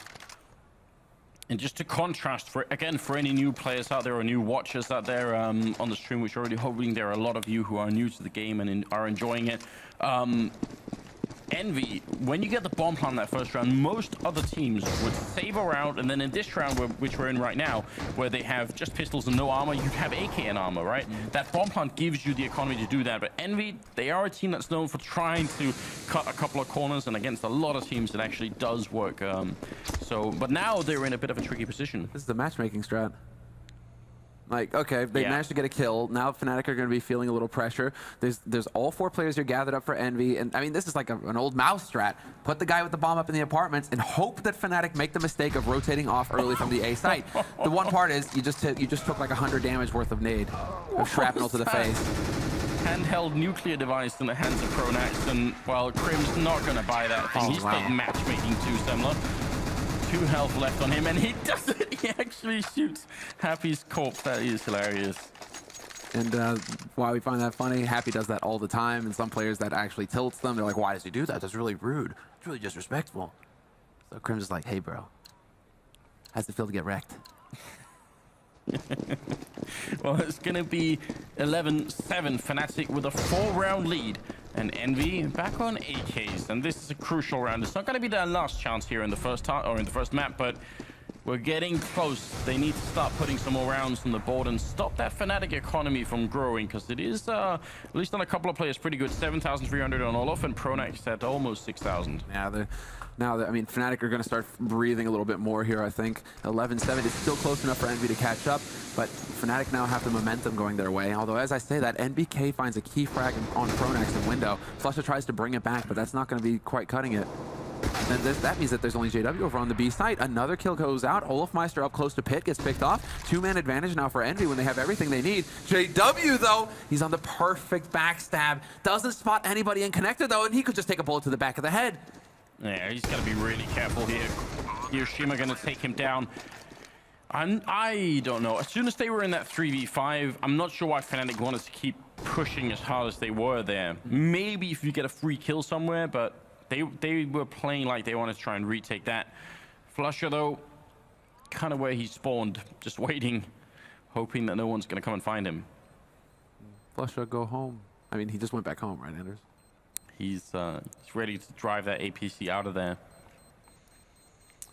And just to contrast, for any new players out there or new watchers out there on the stream, which are already hoping there are a lot of you who are new to the game and are enjoying it. Envy, when you get the bomb plant that first round, most other teams would save a round, and then in this round, which we're in right now, where they have just pistols and no armor, you'd have AK and armor, right? That bomb plant gives you the economy to do that, but Envy, they are a team that's known for trying to cut a couple of corners, and against a lot of teams, it actually does work. But now they're in a bit of a tricky position. This is the matchmaking strat. Like, okay, they managed to get a kill. Now Fnatic are going to be feeling a little pressure. There's all 4 players here gathered up for Envy. And I mean, this is like an old mouse strat. Put the guy with the bomb up in the apartments and hope that Fnatic make the mistake of rotating off early from the A site. The one part is you just took like 100 damage worth of nade, of shrapnel to the face. Handheld nuclear device in the hands of Pronax, and well, Crim's not going to buy that thing. He's playing matchmaking too, Semler. 2 health left on him, and he does it. He actually shoots Happy's corpse. That is hilarious. And why we find that funny, Happy does that all the time, and some players that actually tilts them. They're like, why does he do that? That's really rude. It's really disrespectful. So Crim's just like, hey, bro. How's it feel to get wrecked? Well, it's going to be 11-7 Fnatic with a 4-round lead. And Envy back on AKs, and this is a crucial round. It's not going to be their last chance here in the first map, but we're getting close. They need to start putting some more rounds on the board and stop that Fnatic economy from growing, because it is, at least on a couple of players, pretty good. 7,300 on Olaf, and Pronax at almost 6,000. Yeah, I mean, Fnatic are going to start breathing a little bit more here, I think. 11-7 is still close enough for Envy to catch up, but Fnatic now have the momentum going their way. Although, as I say that, NBK finds a key frag on Pronax in window. Flusha tries to bring it back, but that's not going to be quite cutting it. And that means that there's only JW over on the B site. Another kill goes out. Olafmeister up close to pit, gets picked off. 2-man advantage now for Envy when they have everything they need. JW, though, he's on the perfect backstab. Doesn't spot anybody in connector, though, and he could just take a bullet to the back of the head. Yeah, he's got to be really careful here. Hiroshima going to take him down. I don't know. As soon as they were in that 3v5, I'm not sure why Fnatic wanted to keep pushing as hard as they were there. Maybe if you get a free kill somewhere, but they were playing like they wanted to try and retake that. Flusher, though, kind of where he spawned, just waiting, hoping that no one's going to come and find him. Flusher, go home. I mean, he just went back home, right, Anders? He's ready to drive that APC out of there.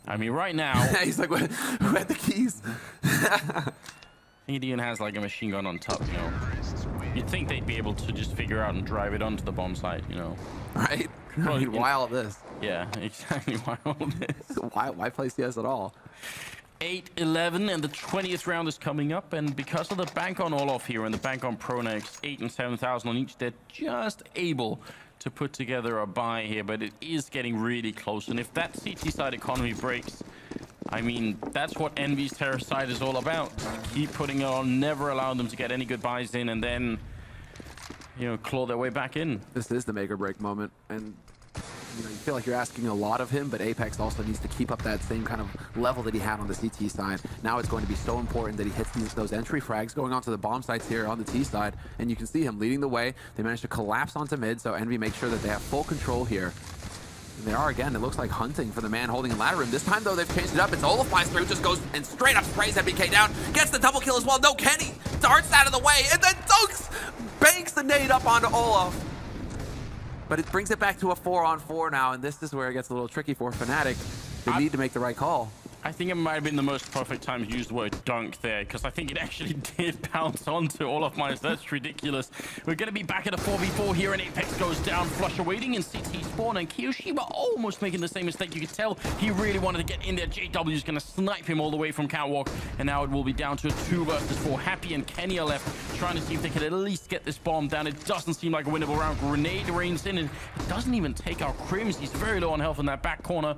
I mean, right now... He's like, who had the keys? He even has like a machine gun on top, You'd think they'd be able to just figure out and drive it onto the bomb site, Right? I mean, why all this? Yeah, exactly. Why all this? Why play CS at all? 8-11, and the 20th round is coming up, and because of the bank on Olaf here and the bank on Pronax, 8 and 7,000 on each, they're just able to put together a buy here, but it is getting really close. And if that CT side economy breaks, I mean, that's what Envy's terror side is all about. Keep putting it on, never allow them to get any good buys in, and then, claw their way back in. This is the make or break moment, and you know, you feel like you're asking a lot of him, but Apex also needs to keep up that same kind of level that he had on the CT side. Now it's going to be so important that he hits those entry frags going onto the bomb sites here on the T side, and you can see him leading the way. They managed to collapse onto mid, so Envy makes sure that they have full control here. And they are, again, it looks like hunting for the man holding in ladder room. This time, though, they've changed it up. It's Olafmeister who just goes and straight up sprays MBK down, gets the double kill as well. No, Kenny darts out of the way, and then dunks, banks the nade up onto Olaf. But it brings it back to a 4-on-4 now, and this is where it gets a little tricky for Fnatic. They need to make the right call. I think it might have been the most perfect time to use the word dunk there, because I think it actually did bounce onto Olafmeister. That's ridiculous. We're going to be back at a 4v4 here, and Apex goes down. Flusher waiting in CT spawn, and kioShiMa almost making the same mistake. You could tell he really wanted to get in there. JW is going to snipe him all the way from catwalk, and now it will be down to a 2 versus 4. Happy and Kenny are left, trying to see if they could at least get this bomb down. It doesn't seem like a winnable round. Grenade rains in, and it doesn't even take out Crims. He's very low on health in that back corner.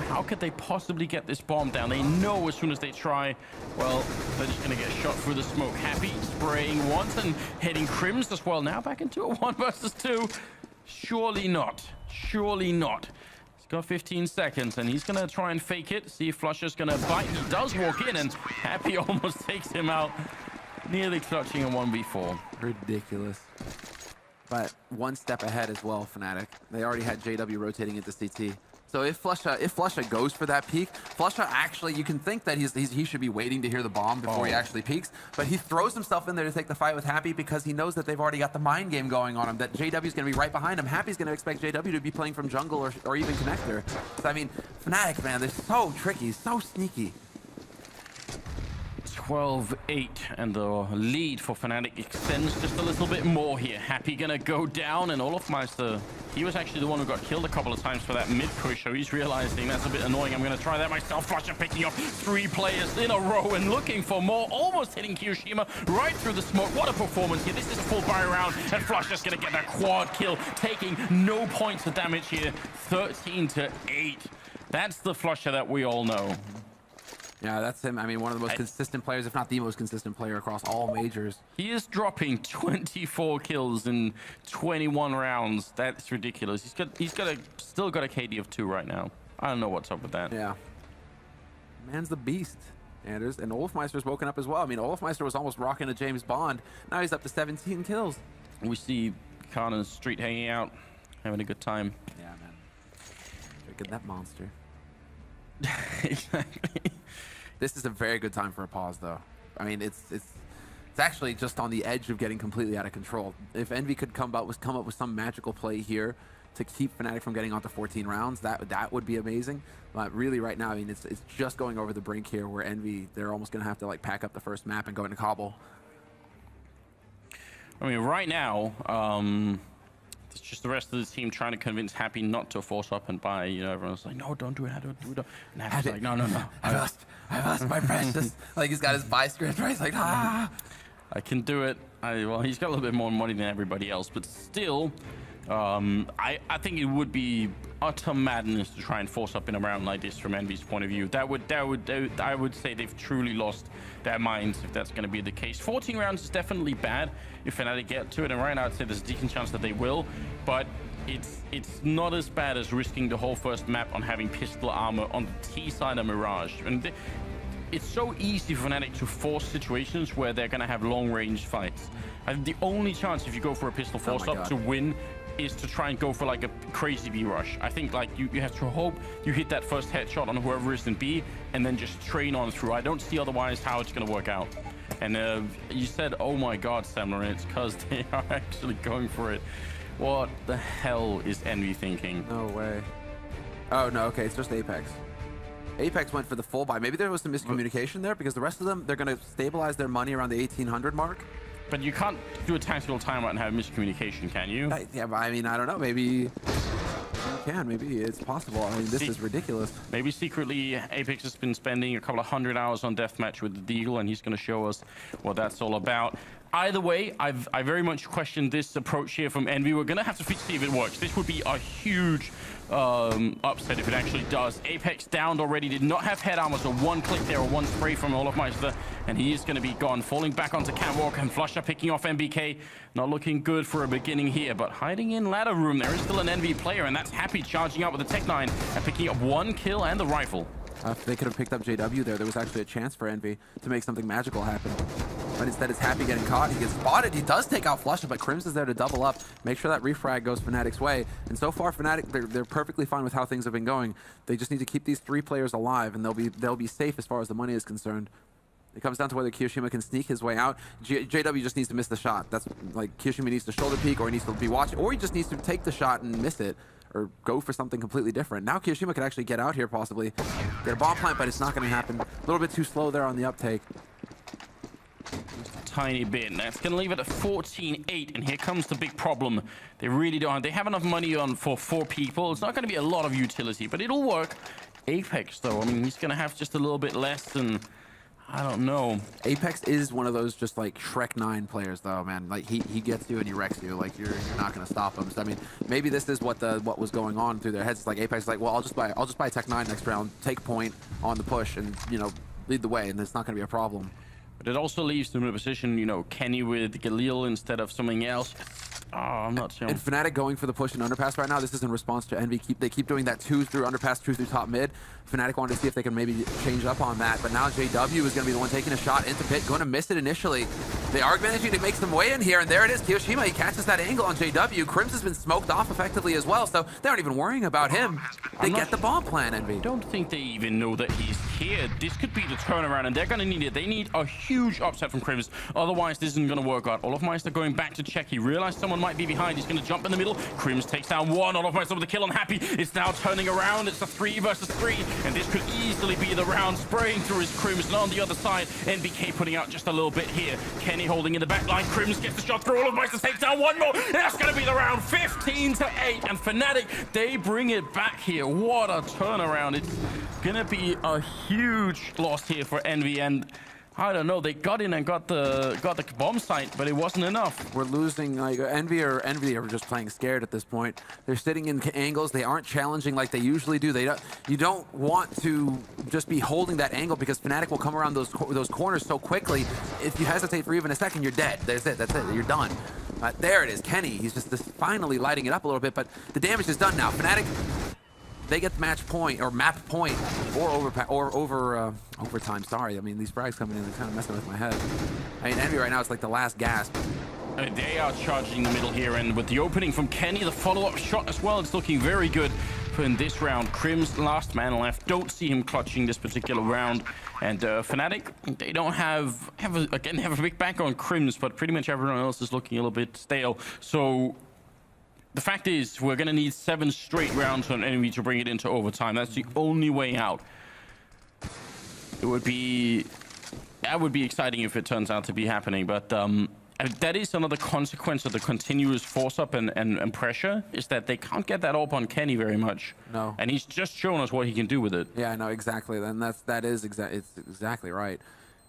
How could they possibly get this bomb down? They know as soon as they try, well, they're just going to get shot through the smoke. Happy spraying once and hitting Crims as well. Now back into a 1 versus 2. Surely not. Surely not. He's got 15 seconds, and he's going to try and fake it. See if Flusher's going to bite. He does walk in, and Happy almost takes him out. Nearly clutching a 1v4. Ridiculous. But one step ahead as well, Fnatic. They already had JW rotating into CT. So if Flusha goes for that peek, Flusha actually, you can think that he should be waiting to hear the bomb before he actually peeks, but he throws himself in there to take the fight with Happy because he knows that they've already got the mind game going on him, that JW's going to be right behind him. Happy's going to expect JW to be playing from jungle or even connector. So, I mean, Fnatic, man, they're so tricky, so sneaky. 12-8, and the lead for Fnatic extends just a little bit more here. Happy gonna go down, and Olafmeister, he was actually the one who got killed a couple of times for that mid-push, so he's realizing that's a bit annoying. I'm gonna try that myself. Flusher picking up 3 players in a row and looking for more, almost hitting kioShiMa right through the smoke. What a performance here. This is a full barrier round, and Flusher's gonna get that quad kill, taking no points of damage here. 13-8. That's the Flusher that we all know. Yeah, that's him. I mean, one of the most consistent players, if not the most consistent player across all majors. He is dropping 24 kills in 21 rounds. That's ridiculous. He's still got a KD of 2 right now. I don't know what's up with that. Yeah. Man's the beast, Anders. And Olafmeister's woken up as well. I mean, Olafmeister was almost rocking a James Bond. Now he's up to 17 kills. We see Khan in the street hanging out, having a good time. Yeah, man. Look at that monster. Exactly. This is a very good time for a pause, though. I mean, it's actually just on the edge of getting completely out of control. If Envy could come up with some magical play here to keep Fnatic from getting onto 14 rounds, that would be amazing. But really, right now, I mean, it's just going over the brink here, where Envy, they're almost going to have to like pack up the first map and go into Cobble. I mean, right now, it's just the rest of the team trying to convince Happy not to force up and buy. You know, everyone's like, no, don't do it, don't do it. And Happy's like, no. I lost my precious. Like, he's got his buy script, right? He's like, ah. I can do it. Well, he's got a little bit more money than everybody else, but still, I think it would be utter madness to try and force up in a round like this from Envy's point of view. I would say they've truly lost their minds if that's going to be the case. 14 rounds is definitely bad if Fnatic get to it, and right now I'd say there's a decent chance that they will, but it's not as bad as risking the whole first map on having pistol armor on the T side of Mirage. And it's so easy for Fnatic to force situations where they're going to have long-range fights. And the only chance if you go for a pistol force-up to win is to try and go for like a crazy B rush. I think like you have to hope you hit that first headshot on whoever is in B and then just train on through. I don't see otherwise how it's going to work out. And you said, oh my God, Samler, it's because they are actually going for it. What the hell is Envy thinking? No way. Oh, no, okay, it's just Apex. Apex went for the full buy. Maybe there was some miscommunication there because the rest of them, they're going to stabilize their money around the 1800 mark. But you can't do a tactical timeout and have miscommunication, can you? Yeah, but I mean, I don't know. Maybe you can. Maybe it's possible. I mean, this is ridiculous. Maybe secretly Apex has been spending a couple of 100 hours on deathmatch with the Deagle, and he's going to show us what that's all about. Either way, I very much question this approach here from Envy. We're going to have to see if it works. This would be a huge upset if it actually does. Apex downed already, did not have head armor, so one click there or one spray from Olofmeister, and he is going to be gone. Falling back onto Catwalk, and Flusher picking off MBK. Not looking good for a beginning here, but hiding in ladder room, there is still an Envy player, and that's Happy charging out with the Tech-9 and picking up one kill and the rifle. If they could have picked up JW there was actually a chance for Envy to make something magical happen. But instead it's Happy getting caught. He gets spotted. He does take out Flusher, but Crims is there to double up, make sure that refrag goes Fnatic's way. And so far, Fnatic, they're perfectly fine with how things have been going. They just need to keep these 3 players alive, and they'll be safe as far as the money is concerned. It comes down to whether Kiyoshima can sneak his way out. JW just needs to miss the shot. That's like Kiyoshima needs to shoulder peek, or he needs to be watching, or he just needs to take the shot and miss it, or go for something completely different. Now Kiyoshima could actually get out here possibly. Get a bomb plant, but it's not going to happen. A little bit too slow there on the uptake. Tiny bit. That's going to leave it at 14-8, and here comes the big problem. They really don't. They have enough money on for 4 people. It's not going to be a lot of utility, but it'll work. Apex, though, I mean, he's going to have just a little bit less than... I don't know. Apex is one of those just like Shrek 9 players, though, man. Like he gets you and he wrecks you. Like you're not gonna stop him. So I mean, maybe this is what was going on through their heads. It's like Apex is like, well, I'll just buy Tech 9 next round, take point on the push, and lead the way, and it's not gonna be a problem. But it also leaves them in a position, Kenny with Galil instead of something else. Oh, I'm not sure. And Fnatic going for the push in underpass right now. This is in response to Envy. They keep doing that 2 through underpass, 2 through top mid. Fnatic wanted to see if they can maybe change up on that, but now JW is going to be the one taking a shot into pit, going to miss it initially. They are managing to make some way in here, and there it is. Kiyoshima, he catches that angle on JW. Crims has been smoked off effectively as well, so they aren't even worrying about him. They get the bomb plan, Envy. I don't think they even know that he's here. This could be the turnaround, and they're going to need it. They need a huge upset from Crims. Otherwise, this isn't going to work out. Olofmeister going back to check. He realized someone might be behind. He's going to jump in the middle. Crims takes down one. Olofmeister with the kill on Happy. It's now turning around. It's a 3 versus 3, and this could easily be the round. Spraying through his Crims, and on the other side, NBK putting out just a little bit here. Kenny holding in the back line. Crims gets the shot through. Olofmeister takes down one more. That's going to be the round. 15-8, and Fnatic, they bring it back here. What a turnaround. It's going to be a huge loss here for Envy, and I don't know, they got in and got the bomb site, but it wasn't enough. We're losing, like, Envy are just playing scared at this point. They're sitting in angles. They aren't challenging like they usually do. You don't want to just be holding that angle, because Fnatic will come around those corners so quickly. If you hesitate for even a second, you're dead. That's it. You're done. There it is, Kenny. He's just finally lighting it up a little bit, but the damage is done now. Fnatic, they get match point or map point or overtime. Sorry, I mean these frags coming in and kind of messing with my head. I mean Envy right now it's like the last gasp. They are charging the middle here, and with the opening from Kenny, the follow-up shot as well, it's looking very good for in this round. Crims, last man left. Don't see him clutching this particular round. And Fnatic, they don't have a big back on Crims, but pretty much everyone else is looking a little bit stale. So the fact is, we're going to need 7 straight rounds on Envy to bring it into overtime. That's the only way out. That would be exciting if it turns out to be happening, but that is another consequence of the continuous force up and pressure, is that they can't get that up on Kenny very much. No. And he's just shown us what he can do with it. Yeah, I know, exactly. And it's exactly right.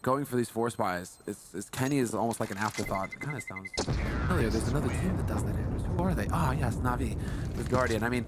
Going for these force buys, Kenny is almost like an afterthought. It kind of sounds familiar. There's another team that does that. Who are they? Oh, yes, Navi with Guardian. I mean,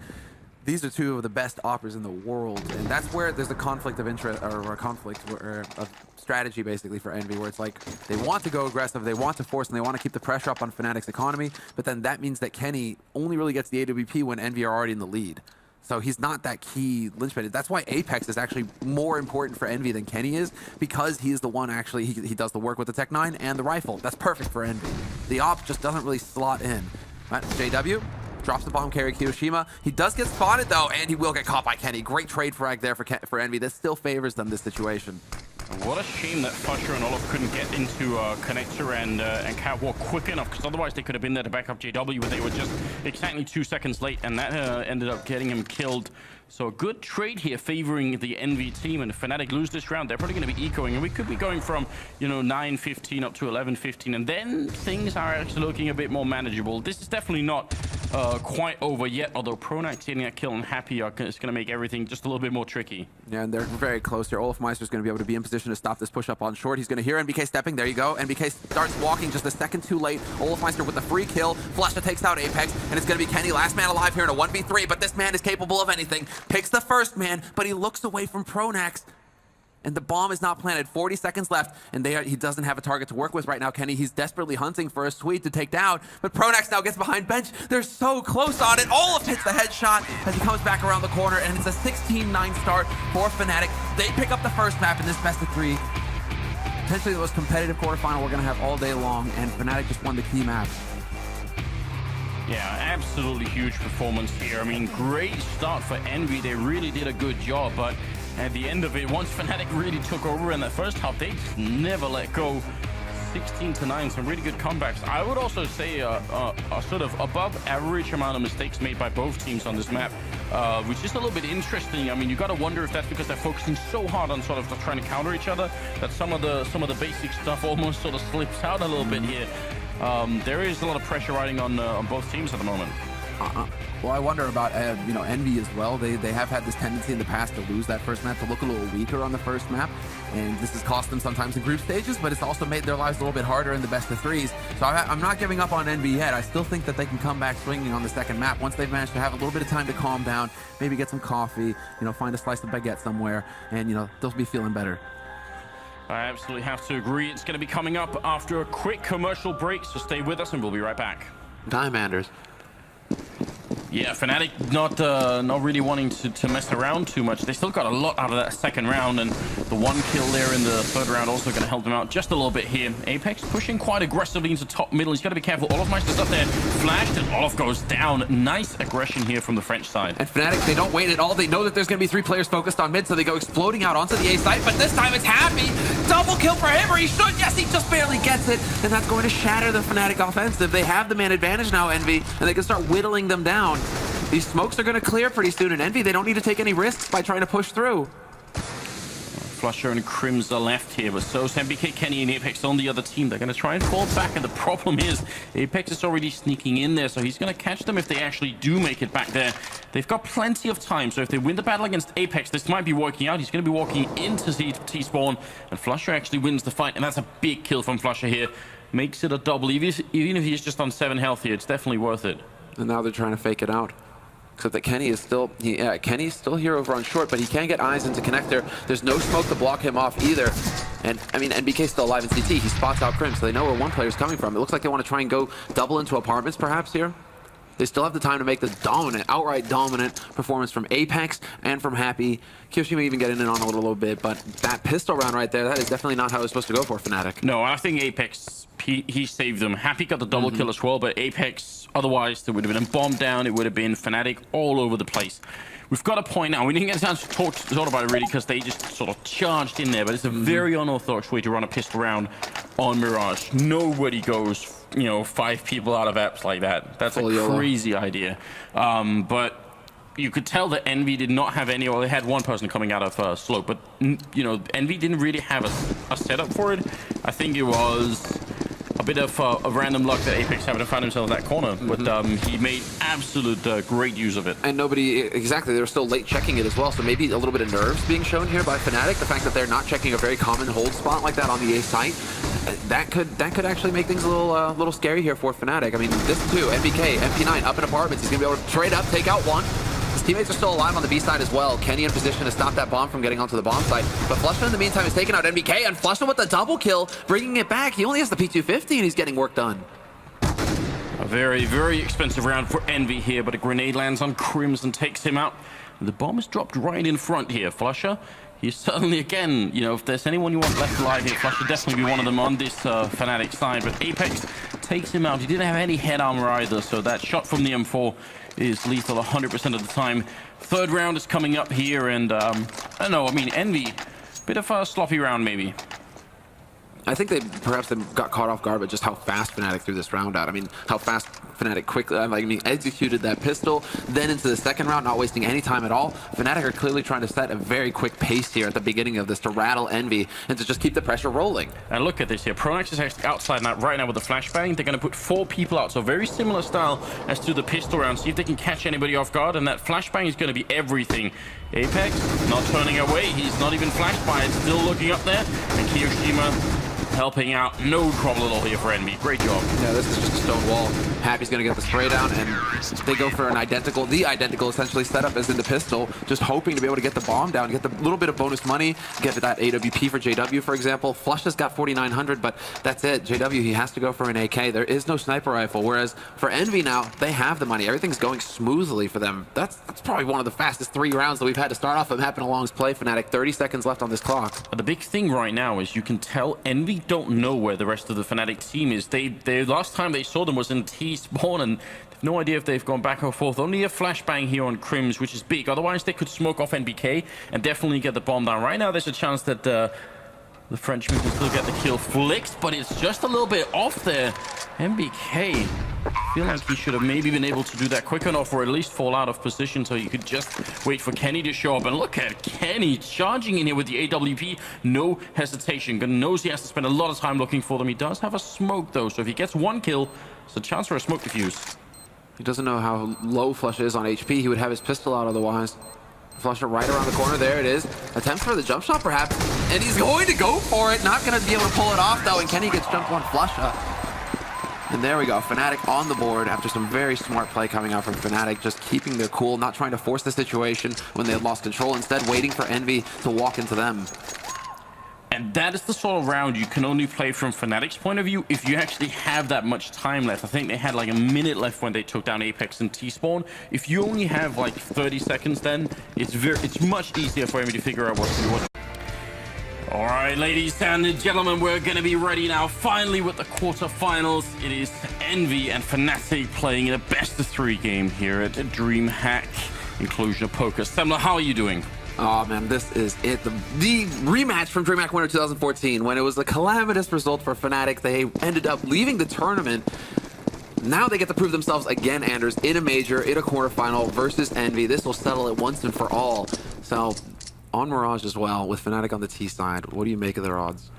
these are 2 of the best operas in the world, and that's where there's a conflict of interest, or a conflict of strategy, basically, for Envy, where it's like they want to go aggressive, they want to force, and they want to keep the pressure up on Fnatic's economy, but then that means that Kenny only really gets the AWP when Envy are already in the lead. So he's not that key linchpin. That's why Apex is actually more important for Envy than Kenny is, because he is the one actually, he does the work with the Tech 9 and the rifle. That's perfect for Envy. The op just doesn't really slot in. Right, JW drops the bomb carry Kiyoshima. He does get spotted though, and he will get caught by Kenny. Great trade frag there for Envy. This still favors them, this situation. What a shame that Flusher and Olof couldn't get into Connector and Catwalk quick enough, because otherwise they could have been there to back up JW, but they were just exactly 2 seconds late, and that ended up getting him killed. So a good trade here favoring the Envy team, and if Fnatic lose this round, they're probably going to be ecoing, and we could be going from 9-15 up to 11-15, and then things are actually looking a bit more manageable. This is definitely not quite over yet, although Pronak's getting that kill and Happy is going to make everything just a little bit more tricky. Yeah, and they're very close here. Olofmeister's going to be able to be in position to stop this push up on short. He's going to hear NBK stepping. There you go. NBK starts walking just a second too late. Olofmeister with the free kill. Flusha takes out Apex, and it's going to be Kenny, last man alive here in a 1v3, but this man is capable of anything. Picks the first man, but he looks away from Pronax. And the bomb is not planted. 40 seconds left, and he doesn't have a target to work with right now, Kenny. He's desperately hunting for a Swede to take down, but Pronax now gets behind bench. They're so close on it. Olaf hits the headshot as he comes back around the corner, and it's a 16-9 start for Fnatic. They pick up the first map in this best of 3. Potentially the most competitive quarterfinal we're going to have all day long, and Fnatic just won the key map. Yeah, absolutely huge performance here. I mean, great start for Envy. They really did a good job, but at the end of it, once Fnatic really took over in the first half, they just never let go. 16-9, some really good comebacks. I would also say a sort of above average amount of mistakes made by both teams on this map, which is a little bit interesting. I mean, you got to wonder if that's because they're focusing so hard on sort of trying to counter each other that some of the basic stuff almost sort of slips out a little bit here. There is a lot of pressure riding on both teams at the moment. Well, I wonder about Envy as well. They have had this tendency in the past to lose that first map, to look a little weaker on the first map, and this has cost them sometimes in group stages, but it's also made their lives a little bit harder in the best of 3s. So I'm not giving up on Envy yet. I still think that they can come back swinging on the second map once they've managed to have a little bit of time to calm down, maybe get some coffee, find a slice of baguette somewhere, and they'll be feeling better. I absolutely have to agree. It's going to be coming up after a quick commercial break, so stay with us and we'll be right back. Diamanders. Yeah, Fnatic not really wanting to mess around too much. They still got a lot out of that second round, and the one kill there in the third round also going to help them out just a little bit here. Apex pushing quite aggressively into top middle. He's got to be careful. Olofmeister's up there, flashed, and Olof goes down. Nice aggression here from the French side. And Fnatic, they don't wait at all. They know that there's going to be 3 players focused on mid, so they go exploding out onto the A site, but this time it's Happy. Double kill for him, or he should. Yes, he just barely gets it, and that's going to shatter the Fnatic offensive. They have the man advantage now, Envy, and they can start whittling them down. These smokes are going to clear pretty soon, and Envy, they don't need to take any risks by trying to push through. Flusha and Crims are left here, but so's MBK, Kenny, and Apex on the other team. They're going to try and fall back, and the problem is Apex is already sneaking in there, so he's going to catch them if they actually do make it back there. They've got plenty of time, so if they win the battle against Apex, this might be working out. He's going to be walking into T-spawn, and Flusha actually wins the fight, and that's a big kill from Flusha here. Makes it a double. Even if he's just on 7 health here, it's definitely worth it. And now they're trying to fake it out. Except that Kenny is still, Kenny's still here over on short, but he can't get eyes into connector. There's no smoke to block him off either. And I mean, NBK's still alive in CT. He spots out Crim, so they know where one player's coming from. It looks like they want to try and go double into apartments perhaps here. They still have the time to make the dominant, outright dominant performance from Apex and from Happy. Kirishima even getting in on a little bit, but that pistol round right there, that is definitely not how it's supposed to go for Fnatic. No, I think Apex, he saved them. Happy got the double kill as well, but Apex, otherwise, there would have been a bomb down. It would have been Fnatic all over the place. We've got a point now. We didn't get a chance to talk about it really because they just sort of charged in there, but it's a very unorthodox way to run a pistol round on Mirage. Nobody goes, 5 people out of apps like that. That's a crazy idea. But you could tell that Envy did not have any, or they had one person coming out of slope, but Envy didn't really have a setup for it. I think it was a bit of random luck that Apex happened to find himself in that corner, but he made absolute great use of it. And nobody, exactly, they were still late checking it as well, so maybe a little bit of nerves being shown here by Fnatic. The fact that they're not checking a very common hold spot like that on the A site, that could actually make things a little scary here for Fnatic. I mean, this too, MBK, MP9 up in apartments. He's going to be able to trade up, take out one. His teammates are still alive on the B side as well. Kenny in position to stop that bomb from getting onto the bomb site. But Flusha in the meantime is taking out NBK, and Flusha with the double kill, bringing it back. He only has the P250 and he's getting work done. A very, very expensive round for Envy here, but a grenade lands on Crims and takes him out. The bomb is dropped right in front here. Flusha, he's certainly, again, if there's anyone you want left alive here, Flusha definitely be one of them on this Fnatic side. But Apex takes him out. He didn't have any head armor either, so that shot from the M4 is lethal 100% of the time. Third round is coming up here, and I don't know, Envy, bit of a sloppy round maybe. I think perhaps they got caught off guard by just how fast Fnatic threw this round out. I mean, how fast Fnatic quickly, executed that pistol. Then into the second round, not wasting any time at all. Fnatic are clearly trying to set a very quick pace here at the beginning of this to rattle Envy and to just keep the pressure rolling. And look at this here. Pronax is actually outside now, right now with the flashbang. They're going to put 4 people out. So very similar style as to the pistol round. See if they can catch anybody off guard. And that flashbang is going to be everything. Apex not turning away. He's not even flashed by it. Still looking up there. And Kiyoshima helping out. No trouble at all here for Envy. Great job. Yeah, this is just a stone wall. Happy's going to get the spray down, and they go for the identical essentially setup as in the pistol, just hoping to be able to get the bomb down, get the little bit of bonus money, get that AWP for JW, for example. Flush has got 4,900, but that's it. JW, he has to go for an AK. There is no sniper rifle, whereas for Envy now, they have the money. Everything's going smoothly for them. That's probably one of the fastest 3 rounds that we've had to start off of Happen Along's play. Fnatic, 30 seconds left on this clock. But the big thing right now is you can tell Envy don't know where the rest of the Fnatic team is. They last time they saw them was in T-spawn, and no idea if they've gone back or forth. Only a flashbang here on Crims, which is big. Otherwise, they could smoke off NBK and definitely get the bomb down. Right now, there's a chance that the Frenchman can still get the kill flicked, but it's just a little bit off there. NBK, I feel like he should have maybe been able to do that quick enough, or at least fall out of position so you could just wait for Kenny to show up. And look at Kenny charging in here with the AWP. No hesitation. Knows he has to spend a lot of time looking for them. He does have a smoke, though, so if he gets 1 kill, it's a chance for a smoke defuse. He doesn't know how low Flush is on HP. He would have his pistol out otherwise. Flusher right around the corner. There it is. Attempt for the jump shot, perhaps. And he's going to go for it. Not going to be able to pull it off, though. And Kenny gets jumped on Flusher. And there we go. Fnatic on the board after some very smart play coming out from Fnatic. Just keeping their cool, not trying to force the situation when they had lost control. Instead, waiting for Envy to walk into them. And that is the sort of round you can only play from Fnatic's point of view if you actually have that much time left. I think they had like a minute left when they took down Apex and T-spawn. If you only have like 30 seconds, then it's much easier for me to figure out what to do. All right, ladies and gentlemen, we're going to be ready now finally with the quarterfinals. It is Envy and Fnatic playing in a best-of-3 game here at DreamHack in Cluj, Napoca. Semler, how are you doing? Oh man, this is it. The rematch from DreamHack Winter 2014, when it was a calamitous result for Fnatic. They ended up leaving the tournament. Now they get to prove themselves again, Anders, in a major, in a quarterfinal versus Envy. This will settle it once and for all. So, on Mirage as well, with Fnatic on the T side, what do you make of their odds?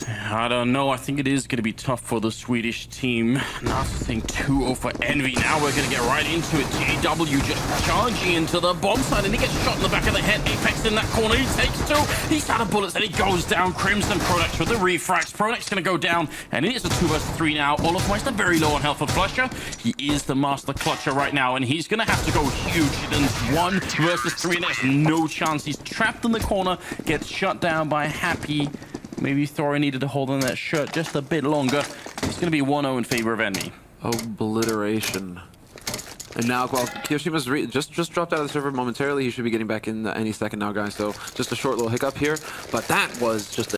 I don't know. I think it is going to be tough for the Swedish team. Now saying 2-0 for Envy. Now we're going to get right into it. JW just charging into the bomb side, and he gets shot in the back of the head. Apex in that corner. He takes 2. He's out of bullets, and he goes down. Crimson Pronax with the refracts. Pronax going to go down, and it is a 2 versus 3 now. Olofmeister very low on health for Flusher. He is the master clutcher right now, and he's going to have to go huge. It's 1 versus 3, and there's no chance. He's trapped in the corner, gets shut down by Happy. Maybe Thor needed to hold on that shirt just a bit longer. It's going to be 1-0 in favor of Envy. Obliteration. And now, well, Kiyoshima's just dropped out of the server momentarily. He should be getting back in any second now, guys. So just a short little hiccup here. But that was just